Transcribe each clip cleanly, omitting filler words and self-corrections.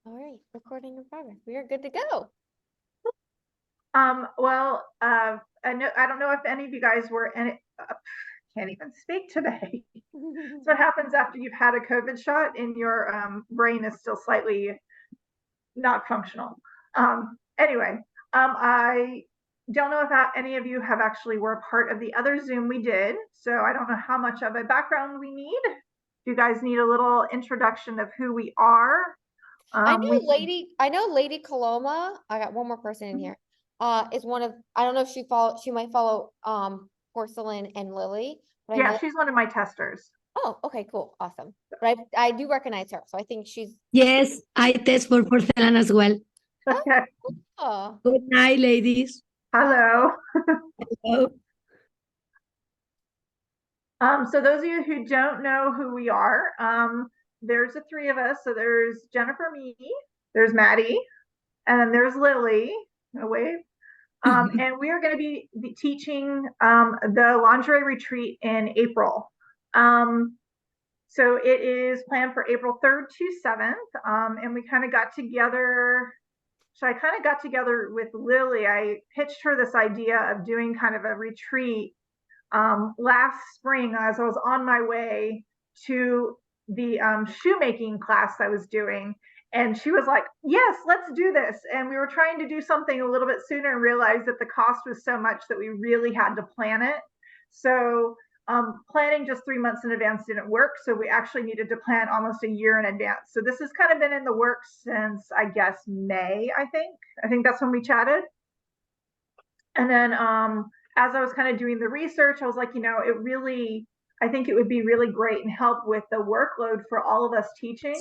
All right, recording in progress. We are good to go. Well, I don't know if any of you guys were in it. Can't even speak today. It's what happens after you've had a COVID shot and your brain is still slightly not functional. Anyway, I don't know if any of you have actually were a part of the other Zoom we did, so I don't know how much of a background we need. You guys need a little introduction of who we are. I know Lady Coloma. I got one more person in here. Is one of, I don't know if she might follow Porcelynne and Lily, but I Yeah, know, she's one of my testers. oh, okay, cool, awesome. But I do recognize her, so I think she's, Yes, I test for porcelain as well. Okay. oh, Good night, ladies. Hello. Hello. So those of you who don't know who we are, there's the three of us. So there's Jennifer, me, there's Maddie, and then there's Lily. No wave. And we are going to be teaching the lingerie retreat in April. So it is planned for April 3rd to 7th. And we kind of got together. So I kind of got together with Lily. I pitched her this idea of doing kind of a retreat last spring as I was on my way to the shoemaking class I was doing. And she was like, yes, let's do this. And we were trying to do something a little bit sooner and realized that the cost was so much that we really had to plan it. So planning just 3 months in advance didn't work. So we actually needed to plan almost a year in advance. So this has kind of been in the works since, I guess, May, I think. I think that's when we chatted. And then as I was kind of doing the research, I was like, I think it would be really great and help with the workload for all of us teaching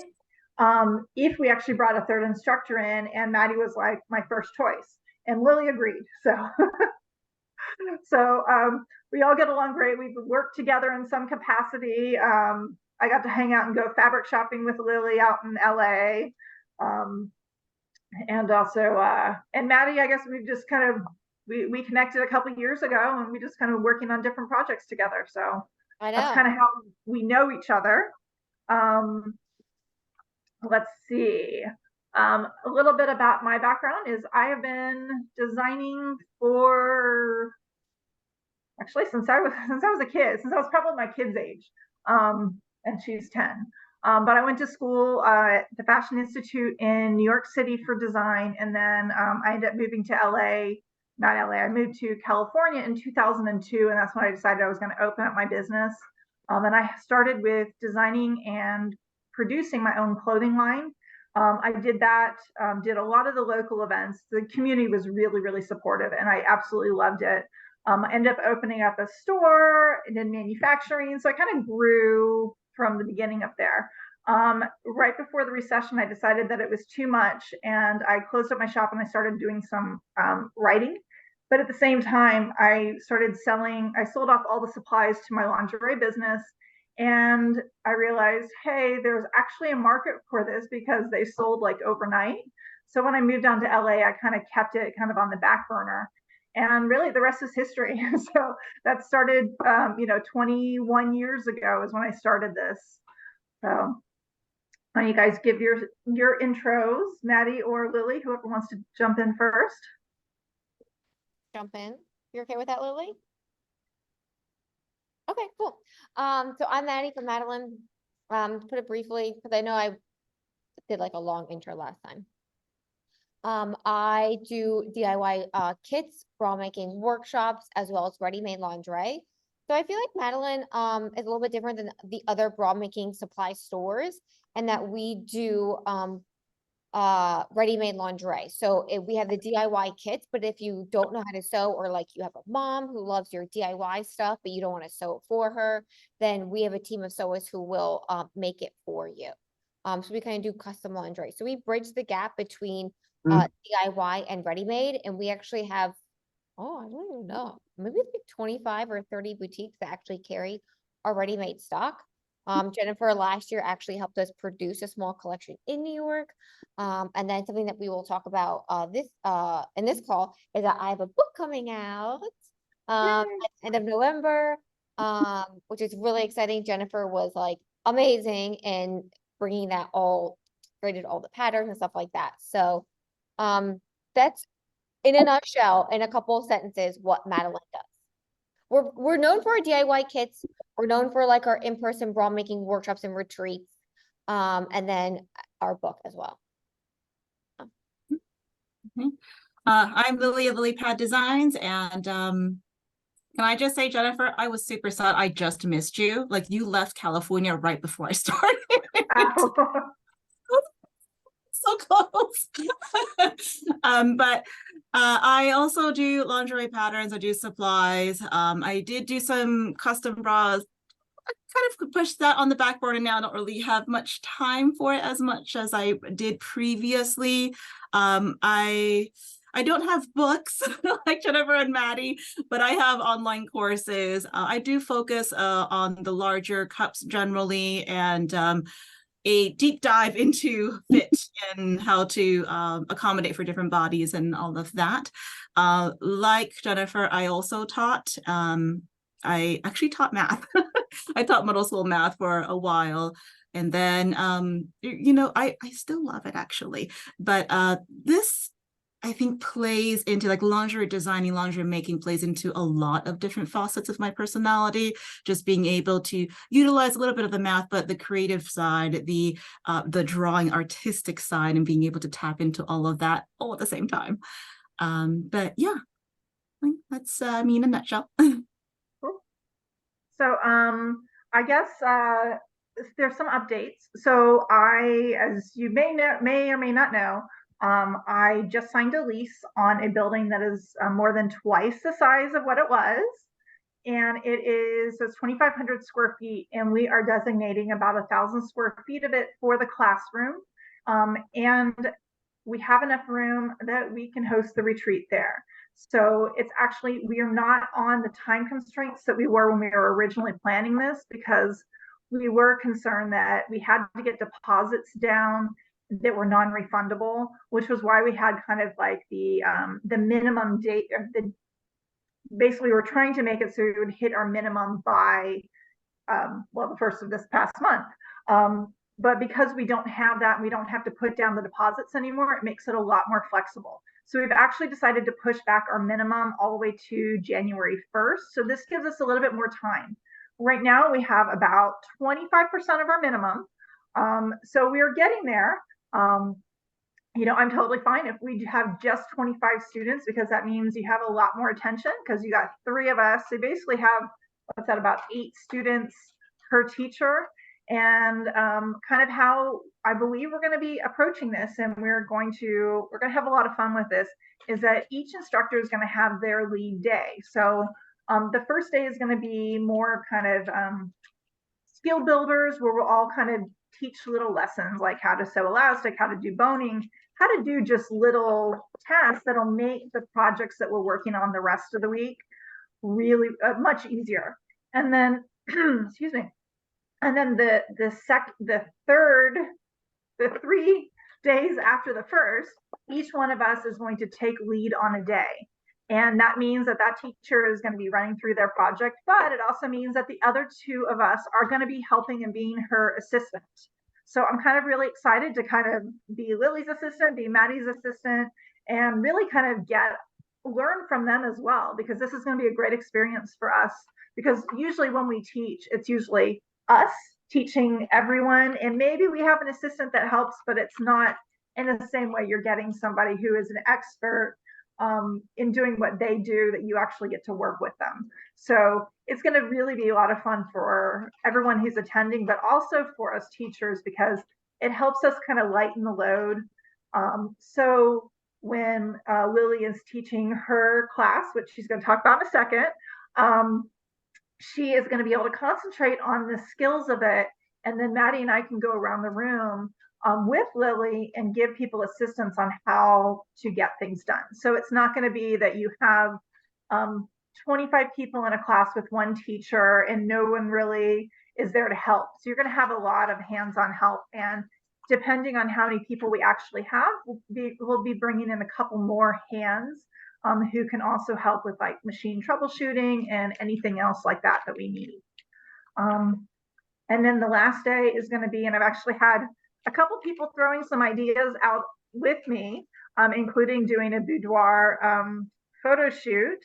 if we actually brought a third instructor in. And Maddie was like my first choice, and Lily agreed. So we all get along great. We've worked together in some capacity. I got to hang out and go fabric shopping with Lily out in LA. And also, and Maddie, I guess we've just kind of we connected a couple of years ago, and we just kind of working on different projects together. So I that's kind know. of how we know each other. Um, let's see. A little bit about my background is I have been designing for actually since I was a kid, since I was probably my kid's age, and she's 10. But I went to school at the Fashion Institute in New York City for design, and then I ended up moving to LA. Not LA. I moved to California in 2002, and that's when I decided I was going to open up my business. And I started with designing and producing my own clothing line. I did that, did a lot of the local events. The community was really, really supportive, and I absolutely loved it. I ended up opening up a store and in manufacturing. So I kind of grew from the beginning up there. Right before the recession, I decided that it was too much, and I closed up my shop and I started doing some writing. But at the same time, I sold off all the supplies to my lingerie business. And I realized, hey, there's actually a market for this because they sold like overnight. So when I moved down to LA, I kind of kept it kind of on the back burner, and really the rest is history. So that started 21 years ago is when I started this. So why don't you guys give your intros, Maddie or Lily, whoever wants to jump in first. Jump in. You okay with that, Lily? Okay, cool. So I'm Maddie from Madalynne. To put it briefly, because I know I did like a long intro last time. I do DIY kits, bra making workshops, as well as ready-made lingerie. So I feel like Madalynne is a little bit different than the other bra making supply stores, and that we do ready-made lingerie. So we have the DIY kits, but if you don't know how to sew, or like you have a mom who loves your DIY stuff, but you don't want to sew it for her, then we have a team of sewers who will make it for you. So we kind of do custom lingerie. So we bridge the gap between DIY and ready-made, and we actually have, oh, I don't even know, maybe like 25 or 30 boutiques that actually carry our ready-made stock. Jennifer last year actually helped us produce a small collection in New York. And then something that we will talk about in this call is that I have a book coming out at the end of November, which is really exciting. Jennifer was like amazing in bringing that all created all the patterns and stuff like that. So that's in a nutshell, in a couple of sentences, what Madalynne does. We're known for our DIY kits. We're known for like our in-person bra making workshops and retreats. And then our book as well. I'm Lily of LilypaDesigns, and can I just say, Jennifer, I was super sad. I just missed you. Like, you left California right before I started. So close. But I also do lingerie patterns. I do supplies. I did do some custom bras. I kind of pushed that on the back burner now. I don't really have much time for it as much as I did previously. I don't have books like Jennifer and Maddie, but I have online courses. I do focus on the larger cups generally, and a deep dive into fit and how to accommodate for different bodies and all of that. Like Jennifer, I also taught, I actually taught math. I taught middle school math for a while. And then, you know, I still love it actually. But this, I think, plays into like lingerie designing, lingerie making plays into a lot of different facets of my personality. Just being able to utilize a little bit of the math, but the creative side, the drawing artistic side, and being able to tap into all of that all at the same time. But yeah, that's me in a nutshell. Cool. So I guess there's some updates. So as you may or may not know, I just signed a lease on a building that is more than twice the size of what it was. And it's 2,500 square feet, and we are designating about 1,000 square feet of it for the classroom. And we have enough room that we can host the retreat there. So it's actually, we are not on the time constraints that we were when we were originally planning this, because we were concerned that we had to get deposits down that were non-refundable, which was why we had kind of like the minimum date, or basically we're trying to make it so we would hit our minimum by the first of this past month. But because we don't have that, and we don't have to put down the deposits anymore, it makes it a lot more flexible. So we've actually decided to push back our minimum all the way to January 1st. So this gives us a little bit more time. Right now we have about 25% of our minimum. So we are getting there. You know, I'm totally fine if we have just 25 students, because that means you have a lot more attention, because you got 3 of us. So basically have, what's that, about 8 students per teacher. And kind of how I believe we're going to be approaching this, and we're going to have a lot of fun with this, is that each instructor is going to have their lead day. So the first day is going to be more kind of skill builders, where we'll all kind of teach little lessons like how to sew elastic, how to do boning, how to do just little tasks that'll make the projects that we're working on the rest of the week really much easier. And then, excuse me. And then the 3 days after the first, each one of us is going to take lead on a day. And that means that teacher is going to be running through their project, but it also means that the other 2 of us are going to be helping and being her assistant. So I'm kind of really excited to kind of be Lily's assistant, be Maddie's assistant, and really kind of learn from them as well, because this is going to be a great experience for us. Because usually when we teach, it's usually us teaching everyone, and maybe we have an assistant that helps, but it's not in the same way you're getting somebody who is an expert in doing what they do, that you actually get to work with them. So it's going to really be a lot of fun for everyone who's attending, but also for us teachers, because it helps us kind of lighten the load. So when Lily is teaching her class, which she's going to talk about in a second, she is going to be able to concentrate on the skills of it. And then Maddie and I can go around the room with Lily and give people assistance on how to get things done. So it's not going to be that you have 25 people in a class with one teacher and no one really is there to help. So you're going to have a lot of hands-on help. And depending on how many people we actually have, we'll be bringing in a couple more hands who can also help with like machine troubleshooting and anything else like that we need. And then the last day is going to be, and I've actually had a couple people throwing some ideas out with me, including doing a boudoir photo shoot.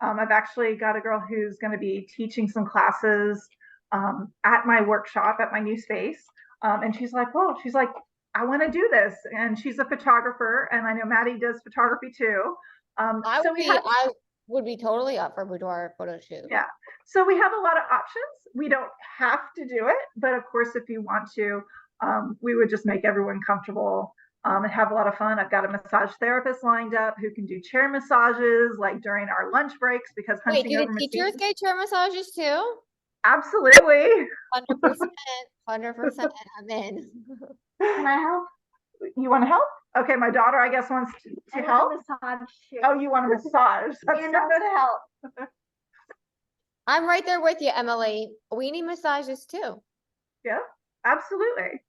I've actually got a girl who's going to be teaching some classes at my workshop at my new space. And she's like, "Whoa," she's like, "I want to do this." And she's a photographer, and I know Maddie does photography too. I would be totally up for boudoir photo shoot. Yeah. So we have a lot of options. We don't have to do it, but of course, if you want to, we would just make everyone comfortable and have a lot of fun. I've got a massage therapist lined up who can do chair massages like during our lunch breaks because Wait, hunching do over the teachers machines. get chair massages too? Absolutely. 100%, 100%, I'm in. Can I help? You want to help? Okay, my daughter, I guess, wants to help. Massage. Oh, you want a massage? And also help. I'm right there with you, Emily. We need massages too. Yeah, absolutely.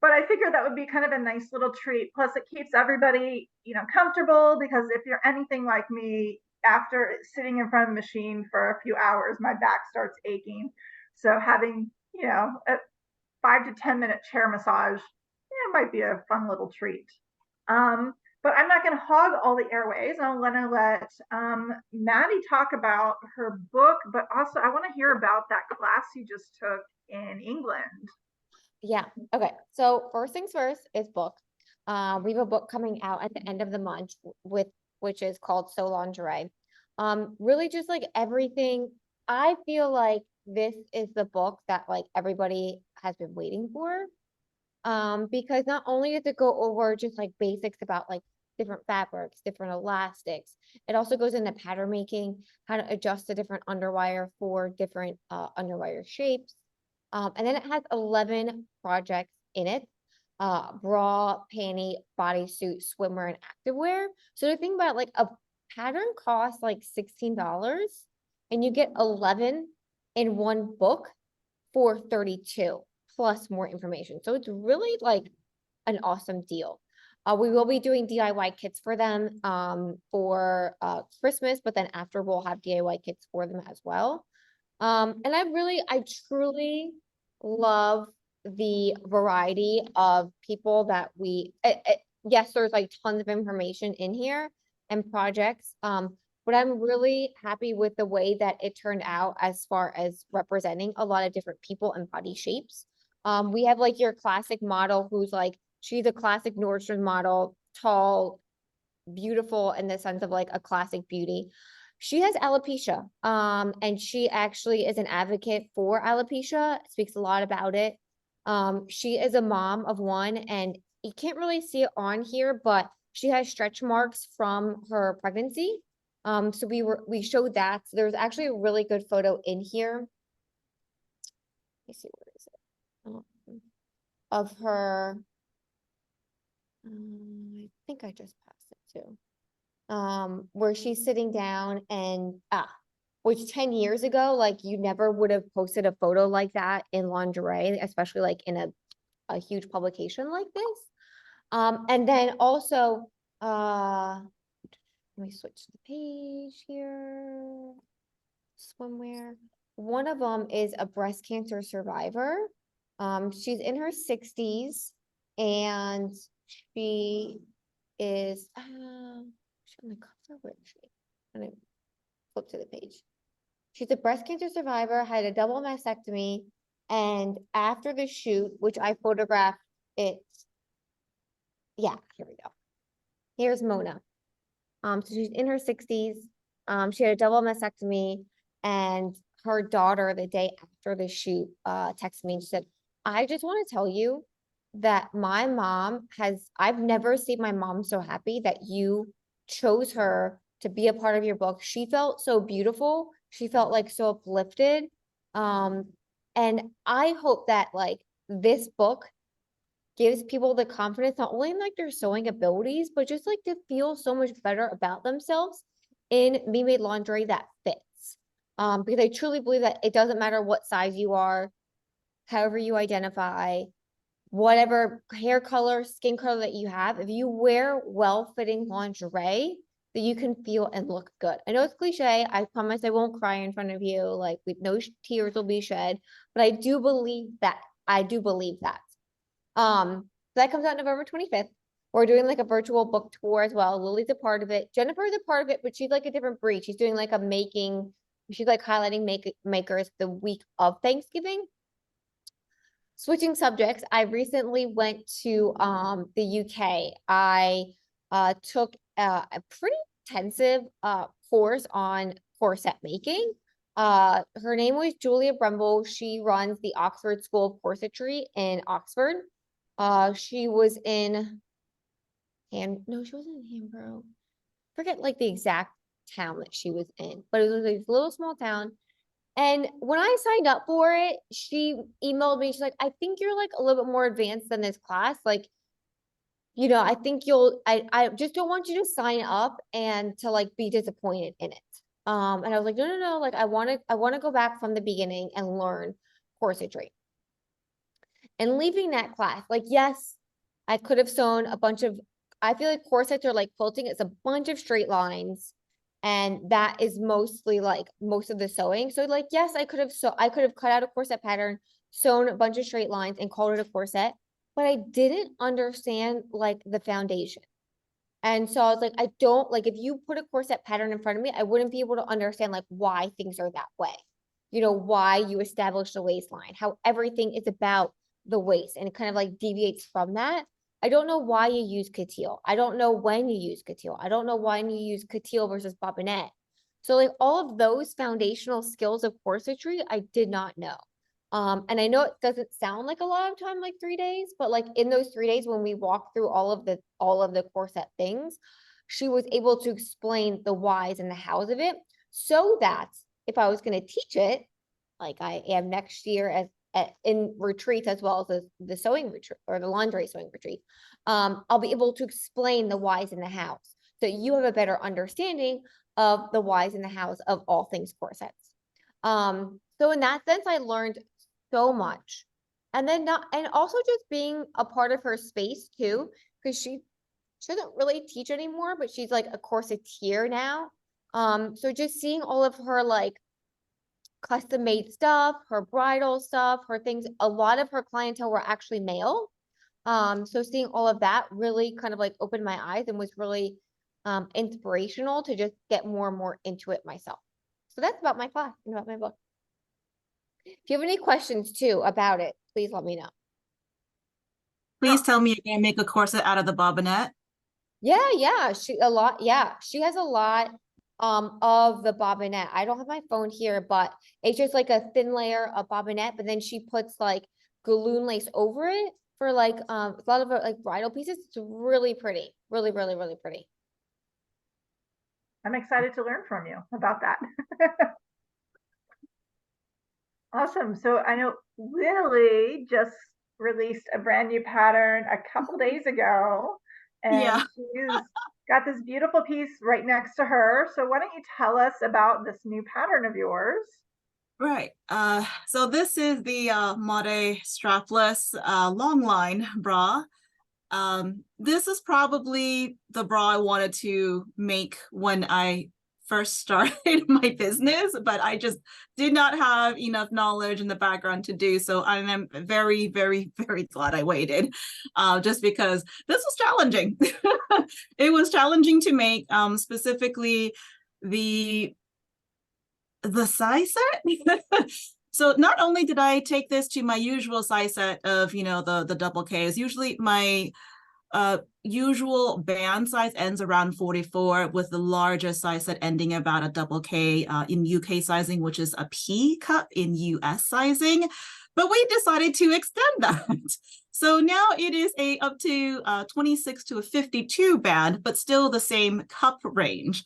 But I figured that would be kind of a nice little treat. Plus, it keeps everybody, comfortable because if you're anything like me, after sitting in front of the machine for a few hours, my back starts aching. So having, a 5 to 10 minute chair massage, might be a fun little treat. But I'm not going to hog all the airways. I'm going to let Maddie talk about her book, but also I want to hear about that class you just took in England. Yeah. Okay. So first things first is book. We have a book coming out at the end of the month which is called So Lingerie. Really just like everything. I feel like this is the book that like everybody has been waiting for. Because not only does it go over just like basics about like different fabrics, different elastics, it also goes into pattern making, how to adjust the different underwire for different underwire shapes. And then it has 11 projects in it, bra, panty, bodysuit, swimwear, and activewear. So the thing about like a pattern costs like $16 and you get 11 in one book for $32 plus more information. So it's really like an awesome deal. We will be doing DIY kits for them for Christmas, but then after we'll have DIY kits for them as well. And I truly love the variety of people that yes, there's like tons of information in here and projects. But I'm really happy with the way that it turned out as far as representing a lot of different people and body shapes. We have like your classic model who's like, she's a classic Nordstrom model, tall, beautiful in the sense of like a classic beauty. She has alopecia, and she actually is an advocate for alopecia, speaks a lot about it. She is a mom of one, and you can't really see it on here, but she has stretch marks from her pregnancy. So we showed that. So there's actually a really good photo in here. Let me see, where is it? Of her. I think I just passed it too. Where she's sitting down and which 10 years ago, like you never would have posted a photo like that in lingerie, especially like in a huge publication like this. And then also, let me switch the page here. Swimwear. One of them is a breast cancer survivor. She's in her 60s and she is on the cover. Where is she? I'm gonna flip to the page. She's a breast cancer survivor, had a double mastectomy, and after the shoot, which I photographed it. Yeah, here we go. Here's Mona. So she's in her 60s. She had a double mastectomy, and her daughter, the day after the shoot, texted me and she said, I just want to tell you that my mom I've never seen my mom so happy that you chose her to be a part of your book. She felt so beautiful. She felt like so uplifted. And I hope that like this book gives people the confidence, not only in like their sewing abilities, but just like to feel so much better about themselves in me-made lingerie that fits. Because I truly believe that it doesn't matter what size you are, however you identify, whatever hair color, skin color that you have, if you wear well-fitting lingerie, that you can feel and look good. I know it's cliche. I promise I won't cry in front of you. Like no tears will be shed, but I do believe that. that comes out November 25th. We're doing like a virtual book tour as well. Lily's a part of it. Jennifer is a part of it, but she's like a different breed. She's doing like she's like highlighting makers the week of Thanksgiving. Switching subjects, I recently went to the UK. I took a pretty intensive course on corset making. Her name was Julia Brumble. She runs the Oxford School of Corsetry in Oxford. She was in no, she wasn't in Hambro. Forget like the exact town that she was in, but it was a little small town. And when I signed up for it, she emailed me. She's like, I think you're like a little bit more advanced than this class. Like, I think I just don't want you to sign up and to like be disappointed in it. And I was like, no. Like I want to go back from the beginning and learn corsetry. And leaving that class, like, yes, I could have sewn a bunch of, I feel like corsets are like quilting. It's a bunch of straight lines. And that is mostly like most of the sewing. So like, yes, I could have cut out a corset pattern, sewn a bunch of straight lines and called it a corset, but I didn't understand like the foundation. And so I was like, I don't like, if you put a corset pattern in front of me, I wouldn't be able to understand like why things are that way. Why you establish the waistline, how everything is about the waist, and it kind of like deviates from that. I don't know why you use coutil. I don't know when you use coutil. I don't know why you use coutil versus bobinette. So like all of those foundational skills of corsetry, I did not know. And I know it doesn't sound like a lot of time, like 3 days, but like in those 3 days when we walked through all of the corset things, she was able to explain the whys and the hows of it, so that if I was going to teach it, like I am next year in retreats as well as the sewing retreat or the lingerie sewing retreat, I'll be able to explain the whys and the hows, so you have a better understanding of the whys and the hows of all things corsets. So in that sense, I learned so much. And then also just being a part of her space too, because she doesn't really teach anymore, but she's like a corsetier now. So just seeing all of her like custom made stuff, her bridal stuff, her things, a lot of her clientele were actually male. So seeing all of that really kind of like opened my eyes and was really inspirational to just get more and more into it myself. So that's about my class and about my book. If you have any questions too about it, please let me know. Please tell me you're gonna make a corset out of the bobinette. Yeah, she has a lot of the bobinette. I don't have my phone here, but it's just like a thin layer of bobinette, but then she puts like galloon lace over it for like a lot of like bridal pieces. It's really pretty, really pretty. I'm excited to learn from you about that. Awesome. So I know Lily just released a brand new pattern a couple days ago, and Yeah. she's got this beautiful piece right next to her. So why don't you tell us about this new pattern of yours? Right. So this is the Mode strapless long line bra. This is probably the bra I wanted to make when I first started my business, but I just did not have enough knowledge in the background to do so. I am very, very, very glad I waited, just because this was challenging. It was challenging to make, specifically the size set. So not only did I take this to my usual size set of, the double Ks, usually my usual band size ends around 44, with the largest size set ending about a double K in UK sizing, which is a P cup in US sizing. But we decided to extend that. So now it is up to 26 to a 52 band, but still the same cup range.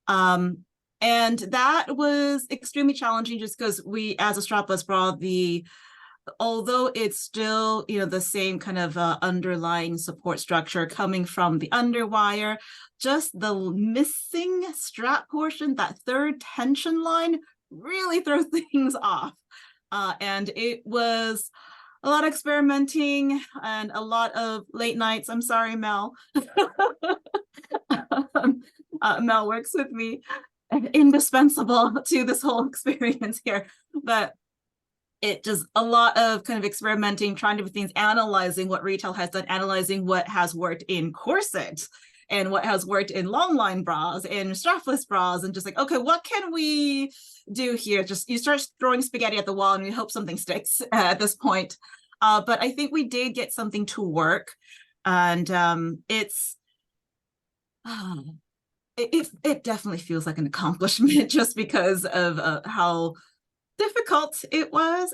And that was extremely challenging, just because we, as a strapless bra, although it's still, the same kind of underlying support structure coming from the underwire, just the missing strap portion, that third tension line, really throws things off. And it was a lot of experimenting and a lot of late nights. I'm sorry, Mel. Mel works with me, indispensable to this whole experience here. But it just a lot of kind of experimenting, trying different things, analyzing what retail has done, analyzing what has worked in corset and what has worked in long line bras and strapless bras, and just like, okay, what can we do here? Just you start throwing spaghetti at the wall and you hope something sticks at this point. But I think we did get something to work, and it definitely feels like an accomplishment just because of how difficult it was.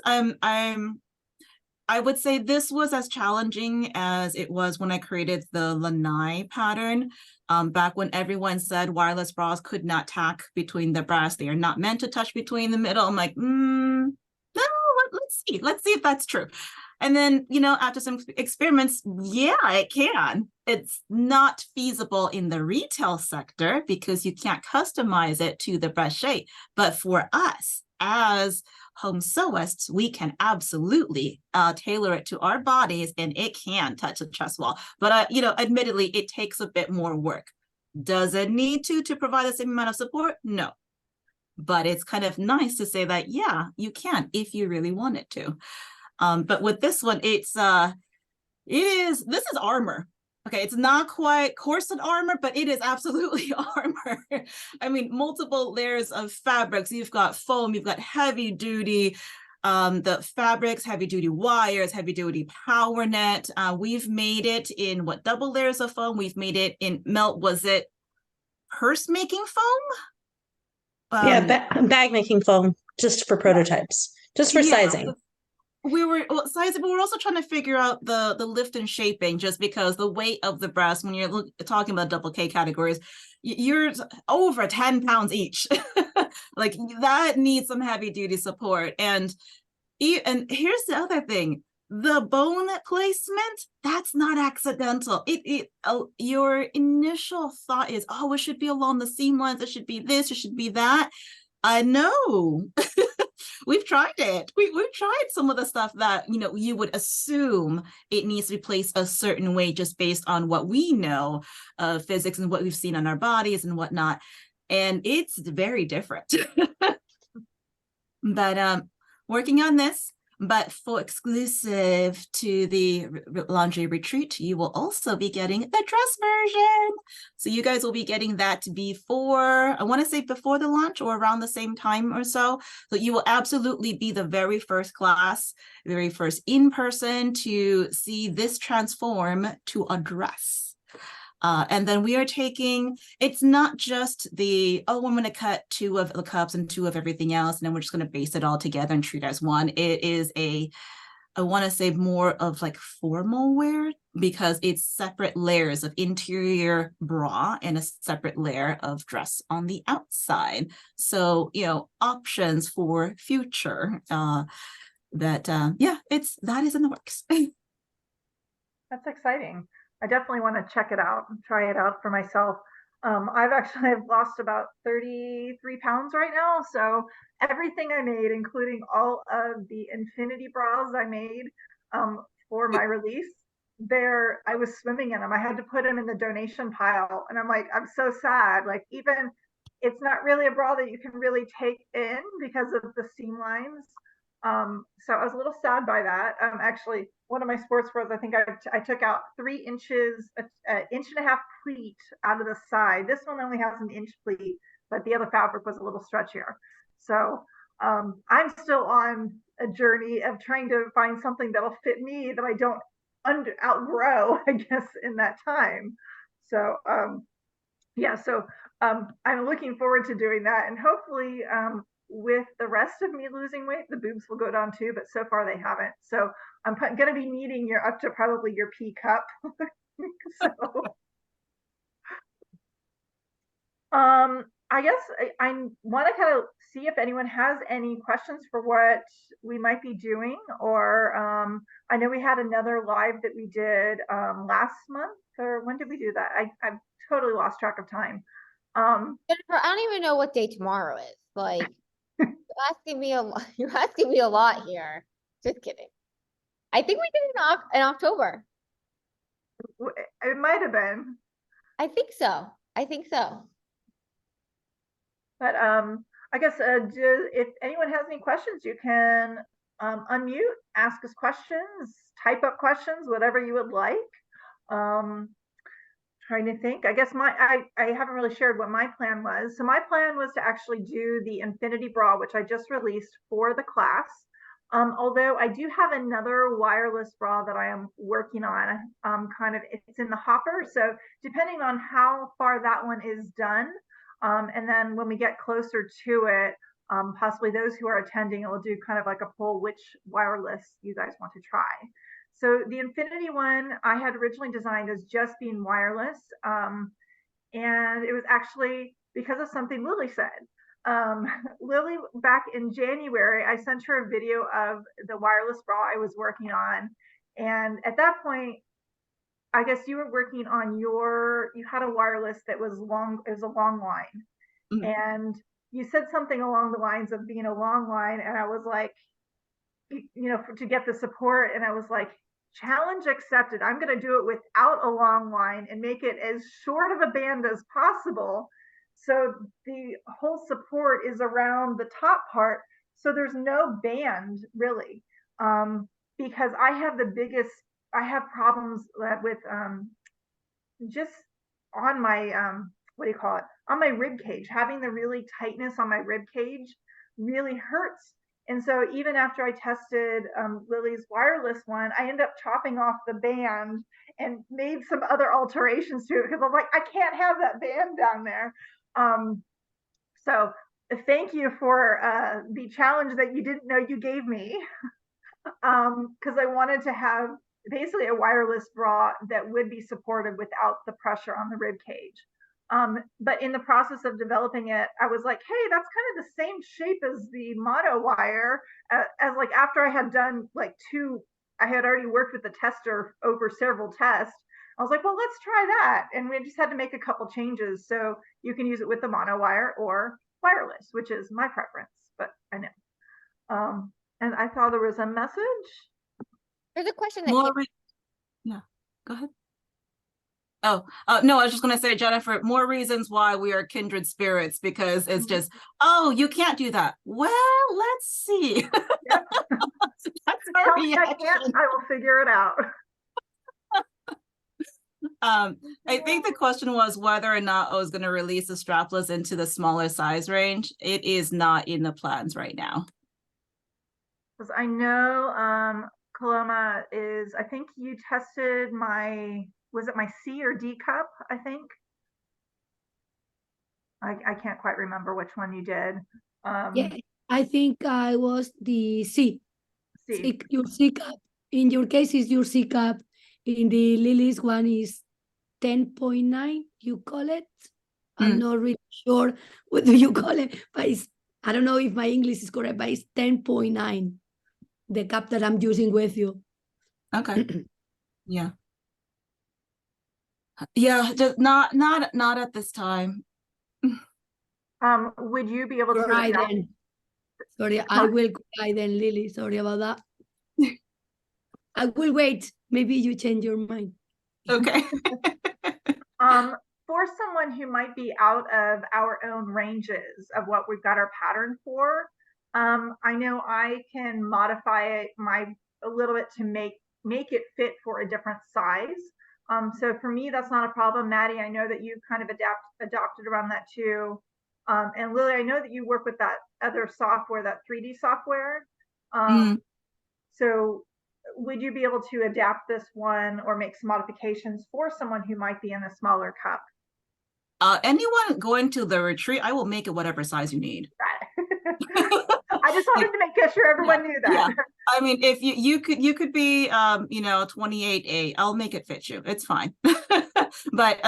I would say this was as challenging as it was when I created the lanai pattern. Back when everyone said wireless bras could not tack between the breasts, they are not meant to touch between the middle. I'm like, no, let's see if that's true. And then, you know, after some experiments, yeah, it can. It's not feasible in the retail sector because you can't customize it to the breast shape. But for us, as home sewists, we can absolutely tailor it to our bodies, and it can touch the chest wall. But you know, admittedly, it takes a bit more work. Does it need to provide the same amount of support? No. But it's kind of nice to say that, yeah, you can if you really want it to. But with this one, this is armor. Okay, it's not quite corset armor, but it is absolutely armor. I mean, multiple layers of fabrics. You've got foam, you've got heavy duty, the fabrics, heavy duty wires, heavy duty power net. We've made it in double layers of foam. We've made it in was it purse making foam? Yeah, bag making foam, just for prototypes, just for sizing. We were sizing, but we're also trying to figure out the lift and shaping, just because the weight of the breast, when you're talking about double K categories, you're over 10 pounds each. Like that needs some heavy duty support. And here's the other thing. The bone placement, that's not accidental. Your initial thought is, oh, it should be along the seam lines. It should be this, it should be that. No. We've tried it. We've tried some of the stuff that, you know, you would assume it needs to be placed a certain way just based on what we know of physics and what we've seen on our bodies and whatnot. And it's very different. But working on this, but for exclusive to the lingerie retreat, you will also be getting the dress version. So you guys will be getting that before, I want to say before the launch or around the same time or so. So you will absolutely be the very first class, very first in person to see this transform to a dress. And then we are taking, it's not just I'm going to cut 2 of the cups and 2 of everything else, and then we're just going to base it all together and treat it as one. It is I want to say more of like formal wear, because it's separate layers of interior bra and a separate layer of dress on the outside. So, you know, options for future that is in the works. That's exciting. I definitely want to check it out and try it out for myself. I've lost about 33 pounds right now. So everything I made, including all of the infinity bras I made for my release, I was swimming in them. I had to put them in the donation pile. And I'm like, I'm so sad. Like, even it's not really a bra that you can really take in because of the seam lines. So I was a little sad by that. Actually, one of my sports bras, I think I took out 3 inches, an inch and a half pleat out of the side. This one only has an inch pleat, but the other fabric was a little stretchier. So I'm still on a journey of trying to find something that'll fit me that I don't outgrow, I guess, in that time. So I'm looking forward to doing that, and hopefully with the rest of me losing weight, the boobs will go down too, but so far they haven't. So I'm going to be needing up to probably your P cup. So, I guess I want to kind of see if anyone has any questions for what we might be doing, or I know we had another live that we did last month, or when did we do that? I've totally lost track of time. Jennifer, I don't even know what day tomorrow is. Like, you're asking me a lot. You're asking me a lot here. Just kidding. I think we did it in October. It might have been. I think so. But I guess if anyone has any questions, you can unmute, ask us questions, type up questions, whatever you would like. Trying to think, I guess I haven't really shared what my plan was. So my plan was to actually do the infinity bra, which I just released for the class. Although I do have another wireless bra that I am working on, it's in the hopper. So depending on how far that one is done, and then when we get closer to it, possibly those who are attending, will do kind of like a poll which wireless you guys want to try. So the Infinity one I had originally designed as just being wireless. And it was actually because of something Lily said. Lily, back in January, I sent her a video of the wireless bra I was working on. And at that point, I guess you were working on you had a wireless that was long, it was a long line. Mhm. And you said something along the lines of being a long line. And I was like, to get the support. And I was like, challenge accepted. I'm going to do it without a long line and make it as short of a band as possible. So the whole support is around the top part. So there's no band really. Because I have problems with just on my, on my rib cage, having the really tightness on my rib cage really hurts. And so even after I tested Lily's wireless one, I ended up chopping off the band and made some other alterations to it because I'm like, I can't have that band down there. So thank you for the challenge that you didn't know you gave me. Because I wanted to have basically a wireless bra that would be supported without the pressure on the rib cage. But in the process of developing it, I was like, hey, that's kind of the same shape as the Mono wire. As like after I had done like I had already worked with the tester over several tests. I was like, well, let's try that. And we just had to make a couple changes. So you can use it with the Mono wire or wireless, which is my preference, but I know. And I saw there was a message. There's a question that More came. yeah, go ahead. Oh, no, I was just going to say, Jennifer, more reasons why we are kindred spirits, because it's just, oh, you can't do that. Well, let's see. Yep. That's our Tell me I can't, reaction. I will figure it out. I think the question was whether or not I was going to release the strapless into the smaller size range. It is not in the plans right now. Because I know Coloma is, I think you tested was it my C or D cup, I think? I can't quite remember which one you did. Yeah, I think I was the C. C. Your C cup. In your case, is your C cup. In the Lily's one is 10.9, you call it. I'm not really sure what do you call it, but I don't know if my English is correct, but it's 10.9, the cup that I'm using with you. Okay. Yeah. Yeah, just not at this time. Would you be able to Cry adapt? then. Sorry, I will cry then, Lily. Sorry about that. I will wait. Maybe you change your mind. Okay. For someone who might be out of our own ranges of what we've got our pattern for, I know I can modify it a little bit to make it fit for a different size. So for me, that's not a problem. Maddie, I know that you kind of adopted around that too. And Lily, I know that you work with that other software, that 3D software. So would you be able to adapt this one or make some modifications for someone who might be in a smaller cup? Anyone going to the retreat, I will make it whatever size you need. I just wanted to make sure everyone knew that. Yeah. I mean, if you could be 28A, I'll make it fit you. It's fine. But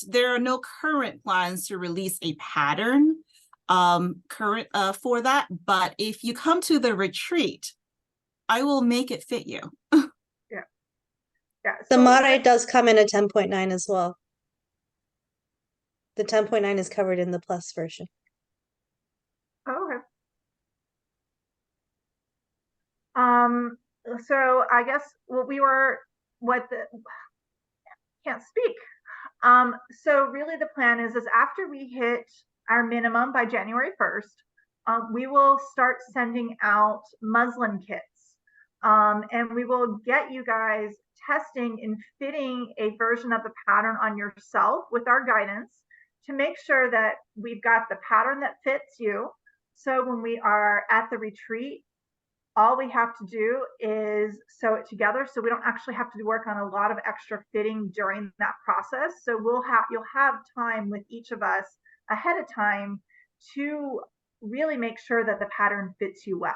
there are no current plans to release a pattern for that. But if you come to the retreat, I will make it fit you. Yeah. The So Mare does come in a 10.9 as well. The 10.9 is covered in the plus version. okay. So I guess can't speak. So really the plan is after we hit our minimum by January 1st, we will start sending out muslin kits. And we will get you guys testing and fitting a version of the pattern on yourself with our guidance to make sure that we've got the pattern that fits you. So when we are at the retreat, all we have to do is sew it together. So we don't actually have to work on a lot of extra fitting during that process. So you'll have time with each of us ahead of time to really make sure that the pattern fits you well.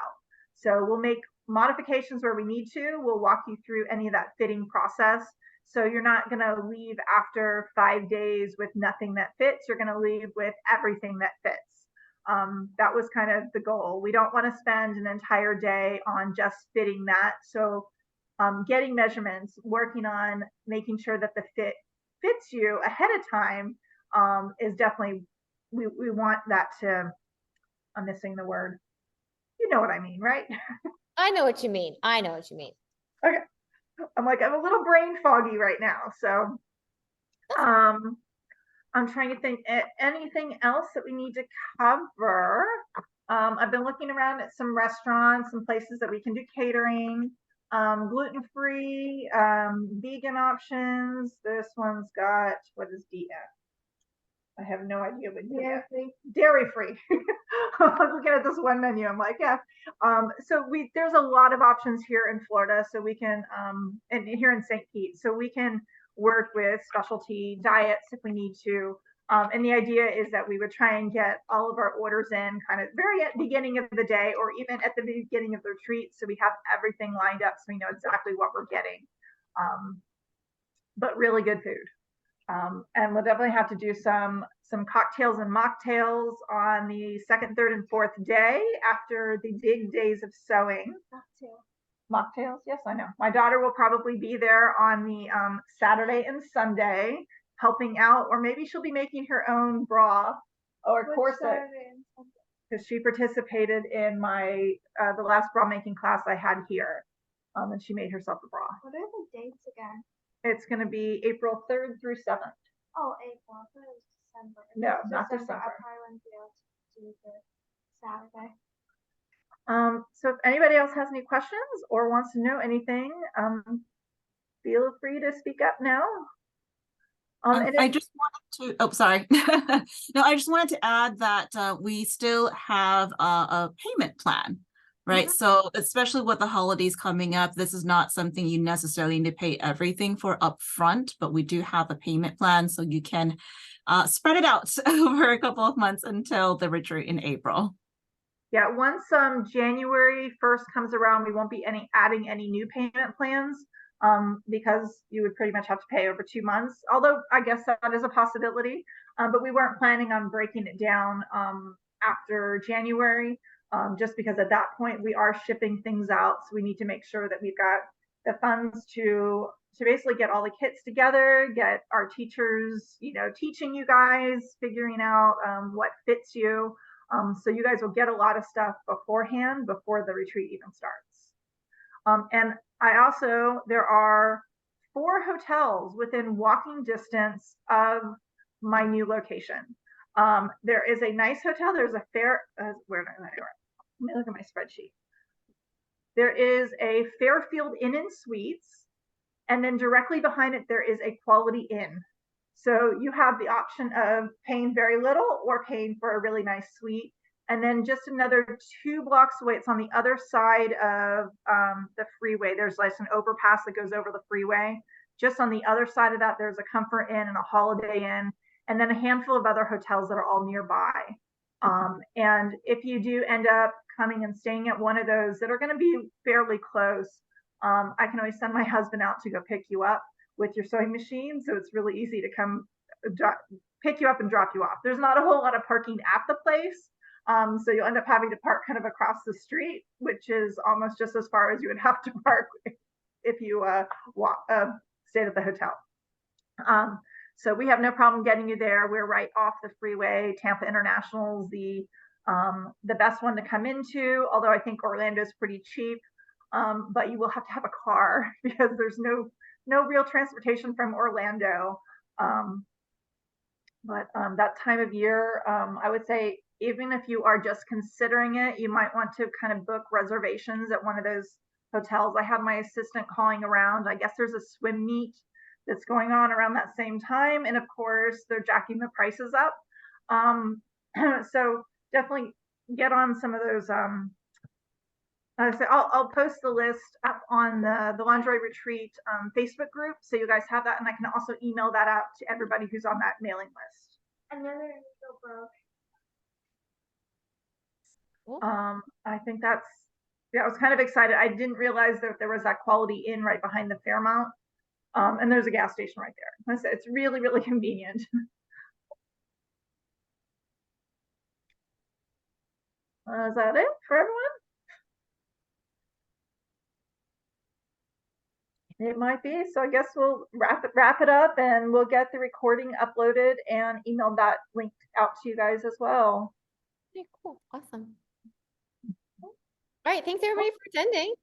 So we'll make modifications where we need to. We'll walk you through any of that fitting process. So you're not going to leave after 5 days with nothing that fits. You're going to leave with everything that fits. That was kind of the goal. We don't want to spend an entire day on just fitting that. So getting measurements, working on making sure that the fit fits you ahead of time is definitely, we want that to, I'm missing the word. You know what I mean, right? I know what you mean. I know what you mean. Okay. I'm a little brain foggy right now. So I'm trying to think anything else that we need to cover. I've been looking around at some restaurants, some places that we can do catering, gluten-free, vegan options. This one's got, what is DF? I have no idea what dairy-free. I was looking at this one menu. I'm like, yeah. So there's a lot of options here in Florida. So we can, and here in St. Pete, so we can work with specialty diets if we need to. And the idea is that we would try and get all of our orders in kind of very at the beginning of the day or even at the beginning of the retreat. So we have everything lined up so we know exactly what we're getting. But really good food. And we'll definitely have to do some cocktails and mocktails on the 2nd, 3rd, and 4th day after the big days of sewing. Mocktails, yes, I know. My daughter will probably be there on the Saturday and Sunday helping out, or maybe she'll be making her own bra or corset because she participated in my the last bra making class I had here, and she made herself a bra. What are the dates again? It's going to be April 3rd through 7th. Oh, April. I thought it was December. No, not December. I probably wouldn't be able to do the Saturday. So if anybody else has any questions or wants to know anything, feel free to speak up now. I just wanted to, oh, sorry. No, I just wanted to add that we still have a payment plan, right? So especially with the holidays coming up, this is not something you necessarily need to pay everything for upfront, but we do have a payment plan so you can spread it out over a couple of months until the retreat in April. Yeah, once January 1st comes around, we won't be adding any new payment plans because you would pretty much have to pay over 2 months. Although I guess that is a possibility, but we weren't planning on breaking it down after January, just because at that point we are shipping things out. So we need to make sure that we've got the funds to basically get all the kits together, get our teachers, teaching you guys, figuring out what fits you. So you guys will get a lot of stuff beforehand, before the retreat even starts. And there are 4 hotels within walking distance of my new location. There is a nice hotel. There's a let me look at my spreadsheet. There is a Fairfield Inn and Suites, and then directly behind it, there is a Quality Inn. So you have the option of paying very little or paying for a really nice suite. And then just another 2 blocks away, it's on the other side of the freeway. There's like an overpass that goes over the freeway. Just on the other side of that, there's a Comfort Inn and a Holiday Inn, and then a handful of other hotels that are all nearby. And if you do end up coming and staying at one of those that are going to be fairly close, I can always send my husband out to go pick you up with your sewing machine. So it's really easy to come pick you up and drop you off. There's not a whole lot of parking at the place. So you'll end up having to park kind of across the street, which is almost just as far as you would have to park if you stayed at the hotel. So we have no problem getting you there. We're right off the freeway. Tampa International is the best one to come into, although I think Orlando is pretty cheap. But you will have to have a car because there's no real transportation from Orlando. But that time of year, I would say even if you are just considering it, you might want to kind of book reservations at one of those hotels. I had my assistant calling around. I guess there's a swim meet that's going on around that same time. And of course, they're jacking the prices up. So definitely get on some of those. So I'll post the list up on the Lingerie Retreat Facebook group. So you guys have that. And I can also email that out to everybody who's on that mailing list. Another needle broke. I think that's, yeah, I was kind of excited. I didn't realize that there was that Quality Inn right behind the Fairmount. And there's a gas station right there. I said, it's really, really convenient. Is that it for everyone? It might be. So I guess we'll wrap it up, and we'll get the recording uploaded and email that link out to you guys as well. Okay, cool. Awesome. All right. Thanks everybody for attending.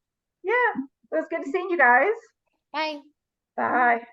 Yeah, it was good seeing you guys. Bye. Bye.